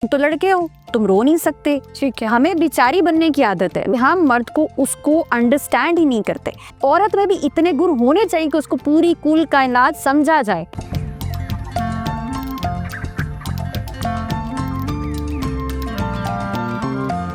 तो लड़के हो, तुम रो नहीं सकते। ठीक है, हमें बेचारी बनने की आदत है, हम मर्द को उसको अंडरस्टैंड ही नहीं करते। औरत में भी इतने गुण होने चाहिए कि उसको पूरी कुल कायनात समझा जाए।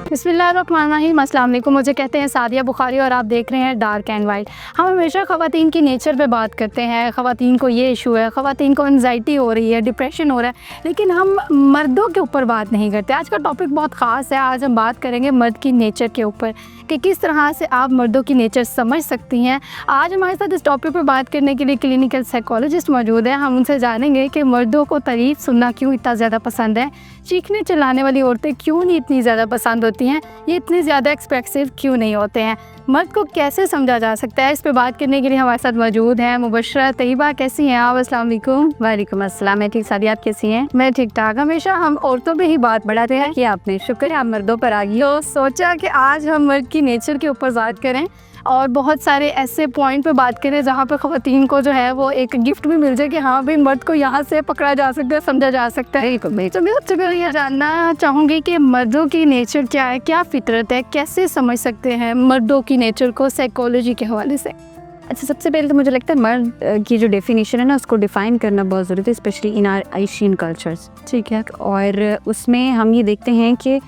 बिस्मिल्लाहिर्रहमानिर्रहीम, अस्सलाम वालेकुम। मुझे कहते हैं सादिया बुखारी और आप देख रहे हैं डार्क एंड वाइट। हम हमेशा ख़वातीन की नेचर पे बात करते हैं, ख़वातीन को ये इशू है, ख़वातीन को एंजाइटी हो रही है, डिप्रेशन हो रहा है, लेकिन हम मर्दों के ऊपर बात नहीं करते। आज का टॉपिक बहुत ख़ास है। आज हम बात करेंगे मर्द की नेचर के ऊपर कि किस तरह से आप मर्दों की नेचर समझ सकती हैं। आज हमारे साथ इस टॉपिक पर बात करने के लिए क्लिनिकल साइकोलॉजिस्ट मौजूद हैं। हम उनसे जानेंगे कि मर्दों को तारीफ़ सुनना क्यों इतना ज़्यादा पसंद है, चीखने चिल्लाने वाली औरतें क्यों नहीं इतनी ज़्यादा पसंद होती हैं, ये इतने ज़्यादा एक्सप्रेसिव क्यों नहीं होते हैं, मर्द को कैसे समझा जा सकता है। इस पे बात करने के लिए हमारे साथ मौजूद हैं मुबशरा तैयबा। कैसी हैं आप? अस्सलाम वालेकुम। वालेकुम अस्सलाम। मैं ठीक, सादिया आप कैसी हैं? मैं ठीक ठाक। हमेशा हम औरतों पे ही बात बढ़ाते हैं कि आपने शुक्र है आप मर्दों पर आ गई। तो सोचा कि आज हम मर्द की नेचर के ऊपर बात करें और बहुत सारे ऐसे पॉइंट पे बात करें जहाँ पे ख़वातीन को जो है वो एक गिफ्ट भी मिल जाए कि हाँ भाई मर्द को यहाँ से पकड़ा जा सकता है, समझा जा सकता है। तो मैं सबसे पहले ये जानना चाहूँगी कि मर्दों की नेचर क्या है, क्या फितरत है, कैसे समझ सकते हैं मर्दों की नेचर को साइकोलॉजी के हवाले से। अच्छा, सबसे पहले तो मुझे लगता है मर्द की जो डेफिनेशन है ना, उसको डिफ़ाइन करना बहुत ज़रूरी है, specially in are Asian cultures. ठीक है, और उसमें हम ये देखते हैं कि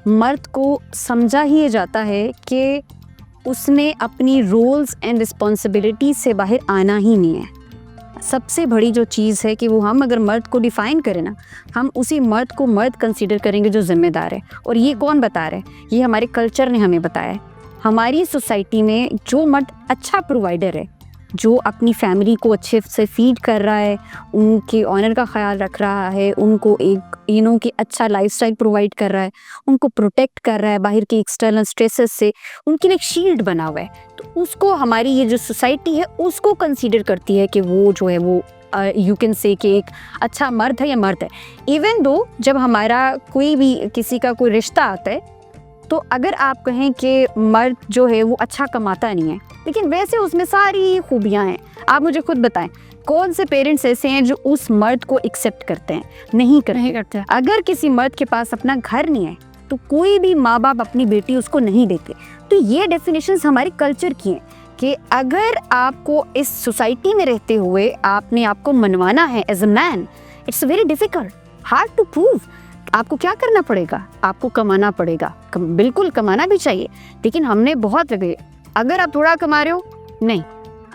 मर्द को समझा ही ये जाता है कि उसने अपनी रोल्स एंड रिस्पॉन्सिबिलिटी से बाहर आना ही नहीं है। सबसे बड़ी जो चीज़ है कि वो हम अगर मर्द को डिफ़ाइन करें ना, हम उसी मर्द को मर्द कंसीडर करेंगे जो ज़िम्मेदार है। और ये कौन बता रहा है? ये हमारे कल्चर ने हमें बताया है। हमारी सोसाइटी में जो मर्द अच्छा प्रोवाइडर है, जो अपनी फैमिली को अच्छे से फीड कर रहा है, उनके ऑनर का ख्याल रख रहा है, उनको एक कि अच्छा लाइफस्टाइल प्रोवाइड कर रहा है, उनको प्रोटेक्ट कर रहा है बाहर के एक्सटर्नल स्ट्रेसेस से, उनके लिए एक शील्ड बना हुआ है, तो उसको हमारी ये जो सोसाइटी है उसको कंसीडर करती है कि वो जो है वो यू कैन से कि एक अच्छा मर्द है या मर्द है। इवन दो जब हमारा कोई भी किसी का कोई रिश्ता आता है, तो अगर आप कहें कि मर्द जो है वो अच्छा कमाता नहीं है, लेकिन वैसे उसमें सारी खूबियाँ हैं, आप मुझे खुद बताएं कौन से पेरेंट्स ऐसे हैं जो उस मर्द को एक्सेप्ट करते हैं? नहीं करते। अगर किसी मर्द के पास अपना घर नहीं है तो कोई भी माँ बाप अपनी बेटी उसको नहीं देते। तो ये डेफिनेशंस हमारे कल्चर की हैं कि अगर आपको इस सोसाइटी में रहते हुए आपने आपको मनवाना है as a man, it's very difficult, hard to prove. आपको क्या करना पड़ेगा? आपको कमाना पड़ेगा। बिल्कुल कमाना भी चाहिए, लेकिन हमने बहुत अगर आप थोड़ा कमा रहे हो, नहीं,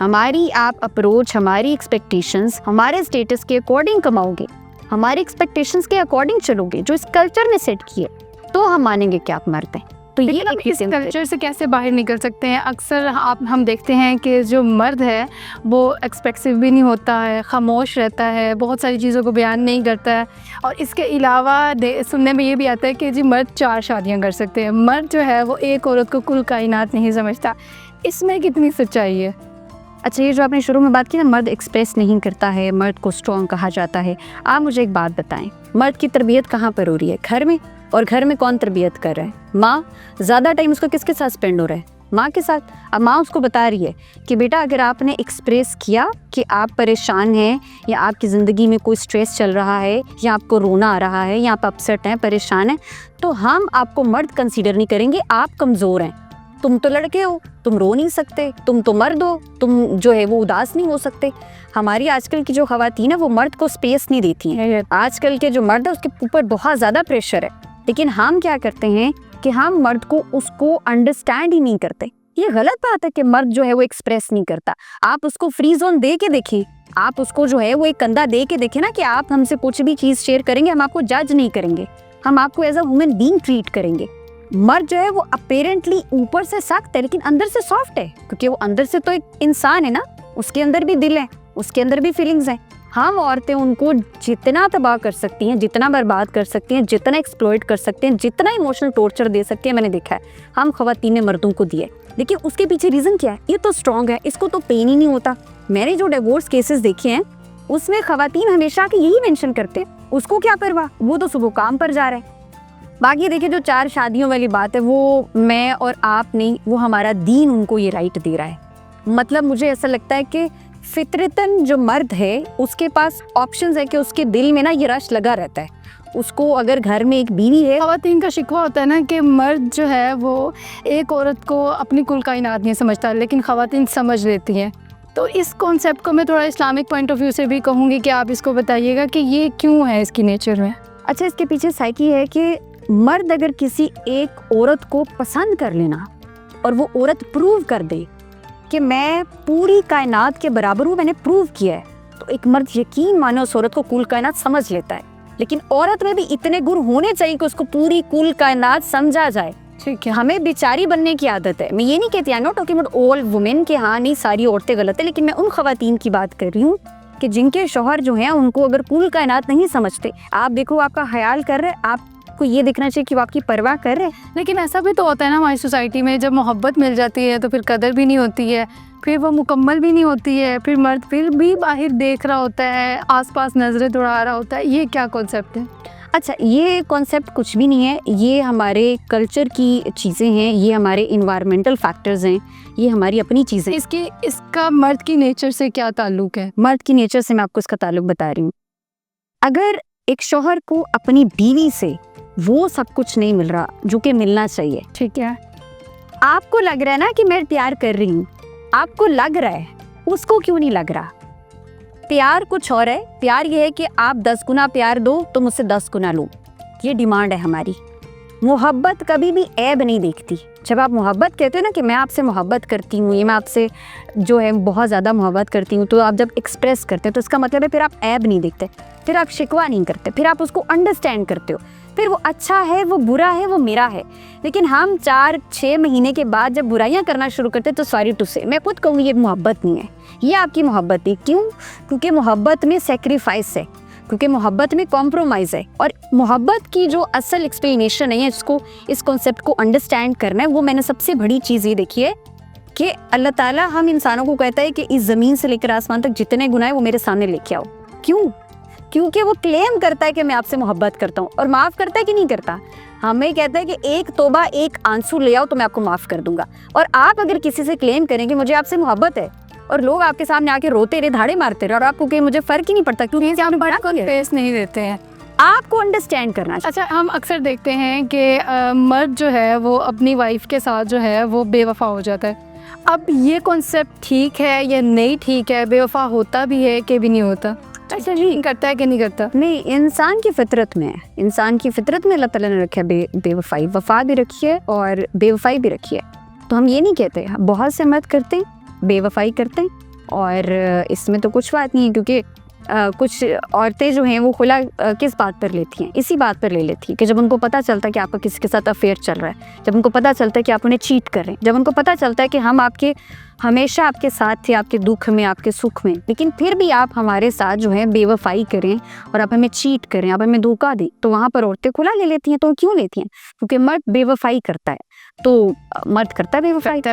हमारी आप अप्रोच, हमारी एक्सपेक्टेशंस हमारे स्टेटस के अकॉर्डिंग कमाओगे, हमारे एक्सपेक्टेशंस के अकॉर्डिंग चलोगे जो इस कल्चर ने सेट किए, तो हम मानेंगे कि आप मर्द हैं। तो ये इस कल्चर से कैसे बाहर निकल सकते हैं? अक्सर हम देखते हैं कि जो मर्द है वो एक्सप्रेसिव भी नहीं होता है, खामोश रहता है, बहुत सारी चीज़ों को बयान नहीं करता है, और इसके अलावा सुनने में ये भी आता है कि जी मर्द 4 शादियां कर सकते हैं। मर्द जो है वो एक औरत को कुल कायनात नहीं समझता। इसमें कितनी सच्चाई है? अच्छा, ये जो आपने शुरू में बात की ना, मर्द एक्सप्रेस नहीं करता है, मर्द को स्ट्रॉन्ग कहा जाता है। आप मुझे एक बात बताएं, मर्द की तरबियत कहाँ पर हो रही है? घर में। और घर में कौन तरबियत कर रहा है? माँ। ज़्यादा टाइम उसको किसके साथ स्पेंड हो रहा है? माँ के साथ। अब माँ उसको बता रही है कि बेटा अगर आपने एक्सप्रेस किया कि आप परेशान हैं, या आपकी ज़िंदगी में कोई स्ट्रेस चल रहा है, या आपको रोना आ रहा है, या आप अपसेट हैं, परेशान हैं, तो हम आपको मर्द कंसीडर नहीं करेंगे, आप कमज़ोर हैं। तुम तो लड़के हो, तुम रो नहीं सकते, तुम तो मर्द हो, तुम जो है वो उदास नहीं हो सकते। हमारी आजकल की जो ख़वातीन है वो मर्द को स्पेस नहीं देती हैं। आजकल के जो मर्द है उसके ऊपर बहुत ज़्यादा प्रेशर है, लेकिन हम क्या करते हैं कि हम मर्द को उसको अंडरस्टैंड ही नहीं करते। ये गलत बात है कि मर्द जो है वो एक्सप्रेस नहीं करता। आप उसको फ्री जोन दे के देखिए, आप उसको जो है वो एक कंधा दे के देखें ना कि आप हमसे कुछ भी चीज़ शेयर करेंगे, हम आपको जज नहीं करेंगे, हम आपको as a human being treat करेंगे। मर्द जो है वो अपेरेंटली ऊपर से सख्त है लेकिन अंदर से सॉफ्ट है, क्योंकि वो अंदर से तो एक इंसान है ना, उसके अंदर भी दिल है, उसके अंदर भी फीलिंग्स हैं। हम औरतें उनको जितना तबाह कर सकती हैं, जितना बर्बाद कर सकती हैं, जितना एक्सप्लॉइट कर सकते हैं, जितना इमोशनल टॉर्चर दे सकते हैं, मैंने देखा है हम ख़वातीन ने मर्दों को दिए। लेकिन उसके पीछे रीज़न क्या है? ये तो स्ट्रॉन्ग है, इसको तो पेन ही नहीं होता। मैंने जो डिवोर्स केसेस देखे हैं उसमें ख़वातीन हमेशा के यही मेंशन करते हैं, उसको क्या परवाह, वो तो सुबह काम पर जा रहा है। बाकी देखिए जो 4 शादियों वाली बात है वो मैं और आप नहीं, वो हमारा दीन उनको ये राइट दे रहा है। मतलब मुझे ऐसा लगता है कि फितरतन जो मर्द है उसके पास ऑप्शंस है कि उसके दिल में ना ये रश लगा रहता है, उसको अगर घर में एक बीवी है, ख़वातीन का शिकवा होता है ना कि मर्द जो है वो एक औरत को अपनी कुल कायनात नहीं समझता, लेकिन ख़वातीन समझ लेती हैं। तो इस कॉन्सेप्ट को मैं थोड़ा इस्लामिक पॉइंट ऑफ व्यू से भी कहूँगी कि आप इसको बताइएगा कि ये क्यों है इसकी नेचर में। अच्छा, इसके पीछे साइकी है कि मर्द अगर किसी एक औरत को पसंद कर लेना और वो औरत प्रूव कर दे कि मैं पूरी कायनात के बराबर हूँ, मैंने प्रूव किया है, तो एक मर्द यकीन मानो उस औरत को कुल कायनात समझ लेता है। लेकिन औरत में भी इतने गुण होने चाहिए कि उसको पूरी कुल कायनात समझा जाए। ठीक है। हमें बेचारी बनने की आदत है। मैं ये नहीं कहती, I am not talking about all women के हाँ नहीं सारी औरतें गलत है, लेकिन मैं उन खवातीन की बात कर रही हूँ कि जिनके शौहर जो हैं उनको अगर कुल कायनात नहीं समझते। आप देखो, आपका ख्याल कर रहे, आपको ये देखना चाहिए कि वो आपकी परवाह कर रहे। लेकिन ऐसा भी तो होता है ना हमारी सोसाइटी में, जब मोहब्बत मिल जाती है तो फिर कदर भी नहीं होती है, फिर वो मुकम्मल भी नहीं होती है, फिर मर्द फिर भी बाहर देख रहा होता है, आसपास नज़रें दौड़ा रहा होता है। ये क्या कॉन्सेप्ट है? अच्छा, ये कॉन्सेप्ट कुछ भी नहीं है, ये हमारे कल्चर की चीज़ें हैं, ये हमारे इन्वायरमेंटल फैक्टर्स हैं, ये हमारी अपनी चीज़ें। इसका मर्द की नेचर से क्या ताल्लुक है? मर्द की नेचर से मैं आपको इसका ताल्लुक बता रही हूँ। अगर एक शौहर को अपनी बीवी से वो सब कुछ नहीं मिल रहा जो कि मिलना चाहिए, ठीक है, आपको लग रहा है ना कि मैं प्यार कर रही हूँ, आपको लग रहा है, उसको क्यों नहीं लग रहा? प्यार कुछ और है। प्यार ये है कि आप 10 गुना प्यार दो तो मुझसे 10 गुना लो, ये डिमांड है हमारी। मोहब्बत कभी भी ऐब नहीं देखती। जब आप मोहब्बत कहते हो ना कि मैं आपसे मोहब्बत करती हूँ, ये मैं आपसे जो है बहुत ज़्यादा मोहब्बत करती हूँ, तो आप जब एक्सप्रेस करते हो तो इसका मतलब है फिर आप ऐब नहीं देखते, फिर आप शिकवा नहीं करते, फिर आप उसको अंडरस्टैंड करते हो, फिर वो अच्छा है, वो बुरा है, वो मेरा है। लेकिन हम 4-6 महीने के बाद जब बुराइयां करना शुरू करते तो सॉरी टू से मैं खुद कहूँ ये मोहब्बत नहीं है, ये आपकी मोहब्बत है। क्यों? क्योंकि मोहब्बत में सेक्रीफाइस है, क्योंकि मोहब्बत में कॉम्प्रोमाइज़ है। और मोहब्बत की जो असल एक्सप्लेनेशन है, इसको इस कॉन्सेप्ट को अंडरस्टैंड करना है, वो मैंने सबसे बड़ी चीज़ ये देखी है कि अल्लाह ताला हम इंसानों को कहता है कि इस ज़मीन से लेकर आसमान तक जितने गुनाह है वो मेरे सामने लेके आओ। क्यों? क्योंकि वो क्लेम करता है कि मैं आपसे मोहब्बत करता हूँ, और माफ़ करता है कि नहीं करता? हमें कहता है कि एक तौबा, एक आंसू ले आओ तो मैं आपको माफ़ कर दूंगा। और आप अगर किसी से क्लेम करेंगे मुझे आपसे मोहब्बत है, और लोग आपके सामने आके रोते रहे, धाड़े मारते रहे, और आपको कि मुझे फ़र्क ही नहीं पड़ता क्योंकि आप बड़ा फेस नहीं देते हैं, आपको अंडरस्टैंड करना चाहिए। अच्छा, हम अक्सर देखते हैं कि मर्द जो है वो अपनी वाइफ के साथ जो है वो बेवफा हो जाता है। अब ये कॉन्सेप्ट ठीक है या नहीं ठीक है? बेवफा होता भी है कि भी नहीं होता? अच्छा जी, करता है कि नहीं करता? नहीं, इंसान की फितरत में है, इंसान की फितरत में अल्लाह ताला ने रखा है बेवफाई। वफा भी रखी है और बेवफाई भी रखी है। तो हम ये नहीं कहते, बहुत से मर्द करते हैं, बेवफाई करते हैं, और इसमें तो कुछ बात नहीं है, क्योंकि कुछ औरतें जो हैं वो खुला किस बात पर लेती हैं? इसी बात पर ले लेती हैं कि जब उनको पता चलता है कि आपका किसी के साथ अफेयर चल रहा है, जब उनको पता चलता है कि आप उन्हें चीट कर रहे हैं, जब उनको पता चलता है कि हम आपके हमेशा आपके साथ थे, आपके दुख में, आपके सुख में, लेकिन फिर भी आप हमारे साथ जो है बेवफाई करें और आप हमें चीट करें, आप हमें धोखा दें, तो वहाँ पर औरतें खुला ले लेती हैं। तो क्यों लेती हैं? क्योंकि मर्द बेवफाई करता है, तो मर्द करता है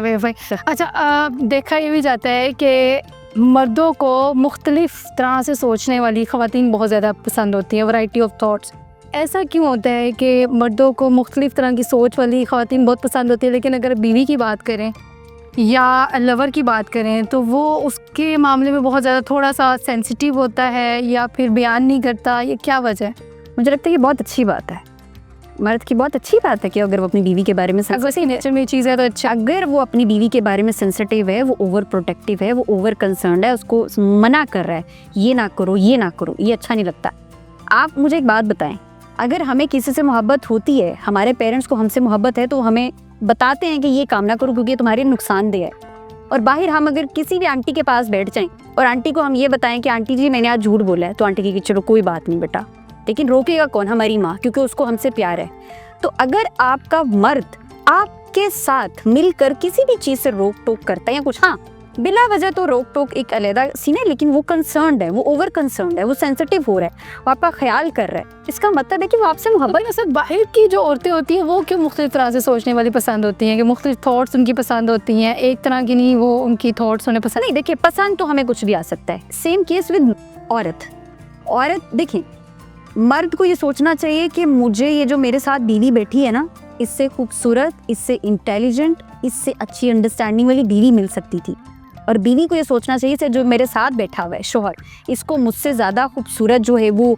बेवफाई। अच्छा, देखा ये भी जाता है कि मर्दों को मुख्तलिफ तरह से सोचने वाली ख़वातीन बहुत ज़्यादा पसंद होती हैं, वैरायटी ऑफ थॉट्स। ऐसा क्यों होता है कि मर्दों को मुख्तलिफ तरह की सोच वाली ख़वातीन बहुत पसंद होती है, लेकिन अगर बीवी की बात करें या लवर की बात करें तो वो उसके मामले में बहुत ज़्यादा थोड़ा सा सेंसिटिव होता है या फिर बयान नहीं करता? ये क्या वजह है? मुझे लगता है ये बहुत अच्छी बात है, मर्द की बहुत अच्छी बात है कि अगर वो अपनी बीवी के बारे में नेचर में चीज़ है तो अच्छा। अगर वो अपनी बीवी के बारे में सेंसिटिव है, वो ओवर प्रोटेक्टिव है, वो ओवर कंसर्न्ड है, उसको मना कर रहा है, ये ना करो, ये ना करो, ये अच्छा नहीं लगता। आप मुझे एक बात बताएं, अगर हमें किसी से मोहब्बत होती है, हमारे पेरेंट्स को हमसे मोहब्बत है, तो हमें बताते हैं कि ये काम ना करो क्योंकि ये तुम्हारे नुकसानदेह है। और बाहर हम अगर किसी भी आंटी के पास बैठ जाएं और आंटी को हम ये बताएं कि आंटी जी मैंने आज झूठ बोला है, तो आंटी की चलो कोई बात नहीं बेटा, लेकिन रोकेगा कौन? हमारी माँ, क्योंकि उसको हमसे प्यार है। तो अगर आपका मर्द आपके साथ मिलकर किसी भी चीज़ से रोक टोक करता है या कुछ, हाँ बिला वजह तो रोक टोक एक अलग सीन है, लेकिन वो कंसर्न्ड है, वो ओवर कंसर्न्ड है, वो सेंसिटिव हो रहा है, वो आपका ख्याल कर रहा है, इसका मतलब है कि वो आपसे मोहब्बत। तो बाहर की जो औरतें होती हैं वो क्यों मुख्तलिफ तरह से सोचने वाली पसंद होती हैं, कि मुख्तलिफ थॉट्स उनकी पसंद होती हैं, एक तरह की नहीं वो उनकी थॉट्स उन्हें पसंद नहीं? देखिए, पसंद तो हमें कुछ भी आ सकता है। सेम केस विद औरत देखिए, मर्द को ये सोचना चाहिए कि मुझे ये जो मेरे साथ बीवी बैठी है ना, इससे खूबसूरत, इससे इंटेलिजेंट, इससे अच्छी अंडरस्टैंडिंग वाली बीवी मिल सकती थी। और बीवी को ये सोचना चाहिए कि जो मेरे साथ बैठा हुआ है शौहर, इसको मुझसे ज़्यादा खूबसूरत जो है वो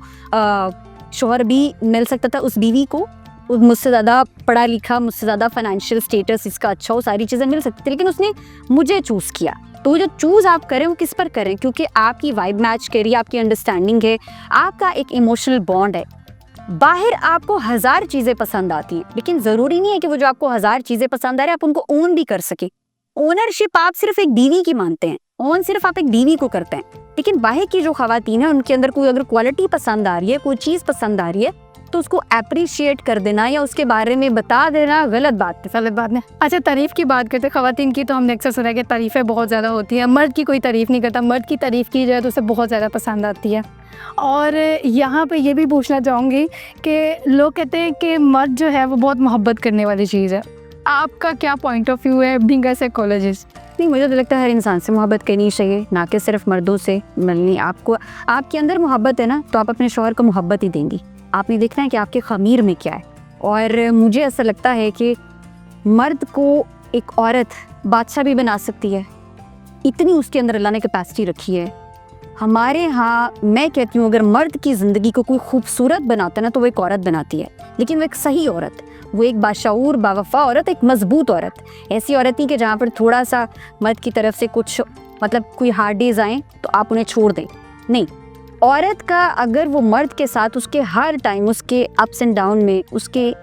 शौहर भी मिल सकता था उस बीवी को, मुझसे ज़्यादा पढ़ा लिखा, मुझसे ज़्यादा फाइनेंशियल स्टेटस इसका अच्छा हो, सारी चीज़ें मिल सकती थी, लेकिन उसने मुझे चूज़ किया। तो जो चूज़ आप करें वो किस पर करें, क्योंकि आपकी वाइब मैच करिए, आपकी अंडरस्टैंडिंग है, आपका एक इमोशनल बॉन्ड है। बाहर आपको 1000 चीज़ें पसंद आती हैं, लेकिन ज़रूरी नहीं है कि वो जो आपको 1000 चीज़ें पसंद आ रही है आप उनको ओन भी कर सके। ओनरशिप आप सिर्फ एक बीवी की मानते हैं, ओन सिर्फ आप एक बीवी को करते हैं, लेकिन बाहर की जो खवातीन है उनके अंदर कोई अगर क्वालिटी पसंद आ रही है, कोई चीज़ पसंद आ रही है, तो उसको अप्रिशिएट कर देना या उसके बारे में बता देना गलत बात है। गलत बात नहीं। अच्छा, तारीफ़ की बात करते ख़वातीन की, तो हमने अक्सर सुना है कि तारीफ़ें बहुत ज़्यादा होती हैं, मर्द की कोई तारीफ़ नहीं करता, मर्द की तारीफ़ की जाए तो उसे बहुत ज़्यादा पसंद आती है। और यहाँ पे ये भी पूछना चाहूँगी कि लोग कहते हैं कि मर्द जो है वो बहुत मोहब्बत करने वाली चीज़ है, आपका क्या पॉइंट ऑफ व्यू है बीइंग अ साइकोलॉजिस्ट? नहीं, मुझे तो लगता है हर इंसान से मोहब्बत करनी चाहिए, ना कि सिर्फ मर्दों से। मिलनी आपको, आपके अंदर मोहब्बत है ना, तो आप अपने शौहर को मोहब्बत ही देंगी। आपने देखना है कि आपके ख़मीर में क्या है। और मुझे ऐसा लगता है कि मर्द को एक औरत बादशाह भी बना सकती है, इतनी उसके अंदर अल्लाह ने कैपेसिटी रखी है। हमारे यहाँ मैं कहती हूँ अगर मर्द की ज़िंदगी को कोई खूबसूरत बनाता है ना, तो वो एक औरत बनाती है, लेकिन वो एक सही औरत, वो एक बाशऊर बावफा औरत, एक मजबूत औरत, ऐसी औरत नहीं कि जहाँ पर थोड़ा सा मर्द की तरफ से कुछ मतलब कोई हार्ड डेज आएँ तो आप उन्हें छोड़ दें। नहीं, औरत का अगर वो मर्द के साथ उसके हर टाइम उसके अप्स एंड डाउन में, उसके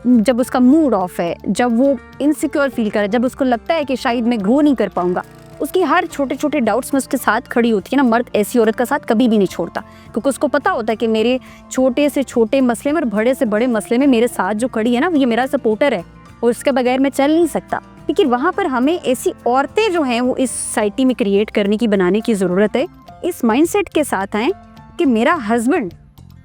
जब उसका मूड ऑफ है, जब वो इनसिक्योर फील करे, जब उसको लगता है कि शायद मैं ग्रो नहीं कर पाऊंगा, उसकी हर छोटे छोटे डाउट्स में उसके साथ खड़ी होती है ना, मर्द ऐसी औरत का साथ कभी भी नहीं छोड़ता, क्योंकि उसको पता होता है कि मेरे छोटे से छोटे मसले में और बड़े से बड़े मसले में मेरे साथ जो खड़ी है ना, ये मेरा सपोर्टर है और उसके बगैर मैं चल नहीं सकता। लेकिन वहाँ पर हमें ऐसी औरतें जो हैं वो इस सोसाइटी में क्रिएट करने की, बनाने की ज़रूरत है। इस माइंडसेट के साथ आएँ कि मेरा हस्बैंड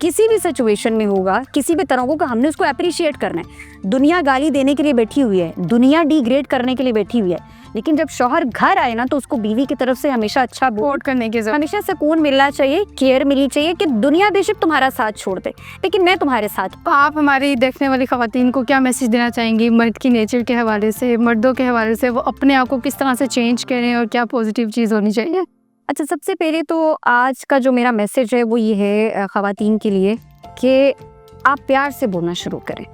किसी भी सिचुएशन में होगा, किसी भी तरह का, हमने उसको अप्रिशिएट करना है। दुनिया गाली देने के लिए बैठी हुई है, दुनिया डिग्रेड करने के लिए बैठी हुई है, लेकिन जब शौहर घर आए ना, तो उसको बीवी की तरफ से हमेशा अच्छा सपोर्ट करने की ज़रूरत, हमेशा सुकून मिलना चाहिए, केयर मिलनी चाहिए कि दुनिया बेशक तुम्हारा साथ छोड़ दे, लेकिन मैं तुम्हारे साथ। तो आप हमारी देखने वाली ख़वातीन को क्या मैसेज देना चाहेंगी मर्द की नेचर के हवाले से, मर्दों के हवाले से, वो अपने आप को किस तरह से चेंज करें और क्या पॉजिटिव चीज़ होनी चाहिए? अच्छा, सबसे पहले तो आज का जो मेरा मैसेज है वो ये है ख़वातीन के लिए कि आप प्यार से बोलना शुरू करें।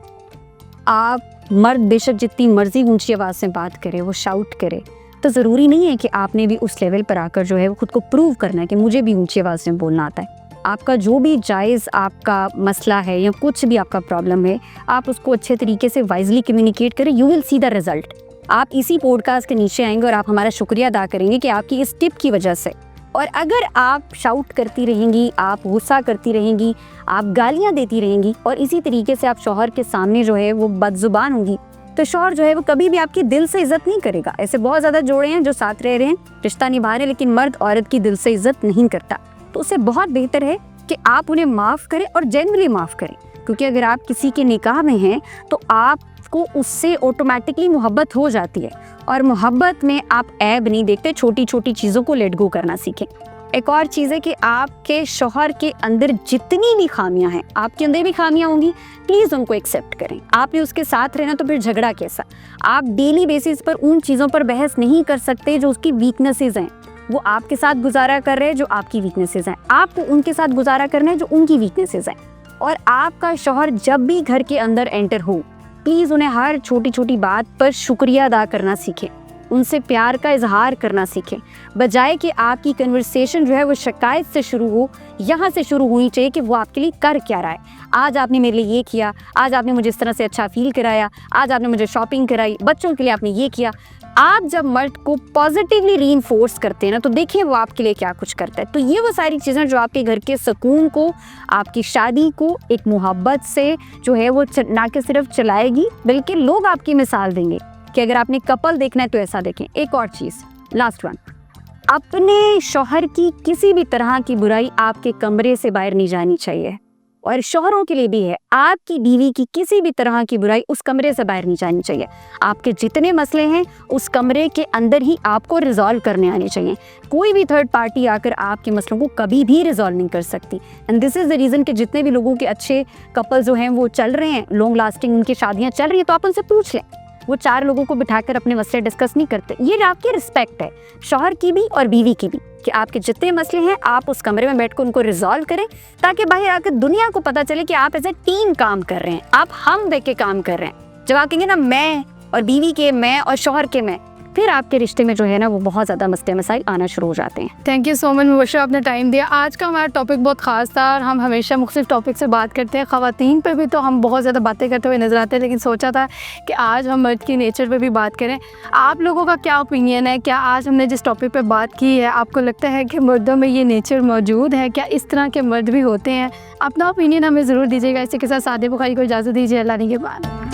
आप मर्द बेशक जितनी मर्जी ऊंची आवाज़ से बात करे, वो शाउट करे, तो ज़रूरी नहीं है कि आपने भी उस लेवल पर आकर जो है वो खुद को प्रूव करना है कि मुझे भी ऊंची आवाज़ में बोलना आता है। आपका जो भी जायज़ आपका मसला है या कुछ भी आपका प्रॉब्लम है, आप उसको अच्छे तरीके से वाइजली कम्युनिकेट करें, you will see the result. आप इसी पॉडकास्ट के नीचे आएंगे और आप हमारा शुक्रिया अदा करेंगे कि आपकी इस टिप की वजह से। और अगर आप शाउट करती रहेंगी, आप गुस्सा करती रहेंगी, आप गालियां देती रहेंगी और इसी तरीके से आप शौहर के सामने जो है वो बदजुबान होंगी, तो शौहर जो है वो कभी भी आपकी दिल से इज्जत नहीं करेगा। ऐसे बहुत ज़्यादा जोड़े हैं जो साथ रह रहे हैं, रिश्ता निभा रहे हैं, लेकिन मर्द औरत की दिल से इज्जत नहीं करता। तो उससे बहुत बेहतर है कि आप उन्हें माफ़ करें और जेन्युइनली माफ़ करें, क्योंकि अगर आप किसी के निकाह में हैं तो आपको उससे ऑटोमेटिकली मोहब्बत हो जाती है, और मोहब्बत में आप ऐब नहीं देखते, छोटी छोटी चीज़ों को लेट गो करना सीखें। एक और चीज़ है कि आपके शौहर के अंदर जितनी भी खामियां हैं, आपके अंदर भी खामियां होंगी, प्लीज़ उनको एक्सेप्ट करें। आपने उसके साथ रहना तो फिर झगड़ा कैसा? आप डेली बेसिस पर उन चीज़ों पर बहस नहीं कर सकते जो उसकी वीकनेसेस हैं। वो आपके साथ गुजारा कर रहे हैं जो आपकी वीकनेसेस हैं, आपको उनके साथ गुजारा करना है जो उनकी वीकनेसेस हैं। और आपका शौहर जब भी घर के अंदर एंटर हो, प्लीज़ उन्हें हर छोटी छोटी बात पर शुक्रिया अदा करना सीखें, उनसे प्यार का इजहार करना सीखें, बजाय कि आपकी कन्वर्सेशन जो है वो शिकायत से शुरू हो। यहाँ से शुरू होनी चाहिए कि वो आपके लिए कर क्या रहा है। आज आपने मेरे लिए ये किया, आज आपने मुझे इस तरह से अच्छा फील कराया, आज आपने मुझे शॉपिंग कराई, बच्चों के लिए आपने ये किया। आप जब मर्द को पॉजिटिवली रीइंफोर्स करते हैं ना, तो देखिए वो आपके लिए क्या कुछ करता है। तो ये वो सारी चीज़ें जो आपके घर के सुकून को, आपकी शादी को एक मोहब्बत से जो है वो ना कि सिर्फ चलाएगी, बल्कि लोग आपकी मिसाल देंगे कि अगर आपने कपल देखना है तो ऐसा देखें। एक और चीज़, लास्ट वन, अपने शौहर की किसी भी तरह की बुराई आपके कमरे से बाहर नहीं जानी चाहिए। और शौहरों के लिए भी है, आपकी बीवी की किसी भी तरह की बुराई उस कमरे से बाहर नहीं जानी चाहिए। आपके जितने मसले हैं उस कमरे के अंदर ही आपको रिजॉल्व करने आने चाहिए। कोई भी थर्ड पार्टी आकर आपके मसलों को कभी भी रिजॉल्व नहीं कर सकती। And this is the reason कि जितने भी लोगों के अच्छे कपल जो हैं वो चल रहे हैं, लॉन्ग लास्टिंग उनकी शादियाँ चल रही हैं, तो आप उनसे पूछ लें, वो 4 लोगों को बिठाकर अपने मसले डिस्कस नहीं करते। ये आपकी रिस्पेक्ट है, शौहर की भी और बीवी की भी, कि आपके जितने मसले हैं आप उस कमरे में बैठकर उनको रिजॉल्व करें, ताकि बाहर आकर दुनिया को पता चले कि आप एज ए टीम काम कर रहे हैं, आप हम देख के काम कर रहे हैं। जब आप कहेंगे ना मैं और बीवी के मैं और शौहर के मैं, फिर आपके रिश्ते में जो है ना वो बहुत ज़्यादा मसले मसाइल आना शुरू हो जाते हैं। Thank you so much Mubashar, आपने टाइम दिया। आज का हमारा टॉपिक बहुत ख़ास था और हम हमेशा मुख्तलिफ टॉपिक से बात करते हैं। ख़वातीन पे भी तो हम बहुत ज़्यादा बातें करते हुए नज़र आते हैं, लेकिन सोचा था कि आज हम मर्द की नेचर पे भी बात करें। आप लोगों का क्या ओपिनियन है? क्या आज हमने जिस टॉपिक पे बात की है आपको लगता है कि मर्दों में ये नेचर मौजूद है? क्या इस तरह के मर्द भी होते हैं? अपना ओपिनियन हमें ज़रूर दीजिएगा। इसी के साथ सादिया बुखारी को इजाज़त दीजिए। अल्लाह के बाद।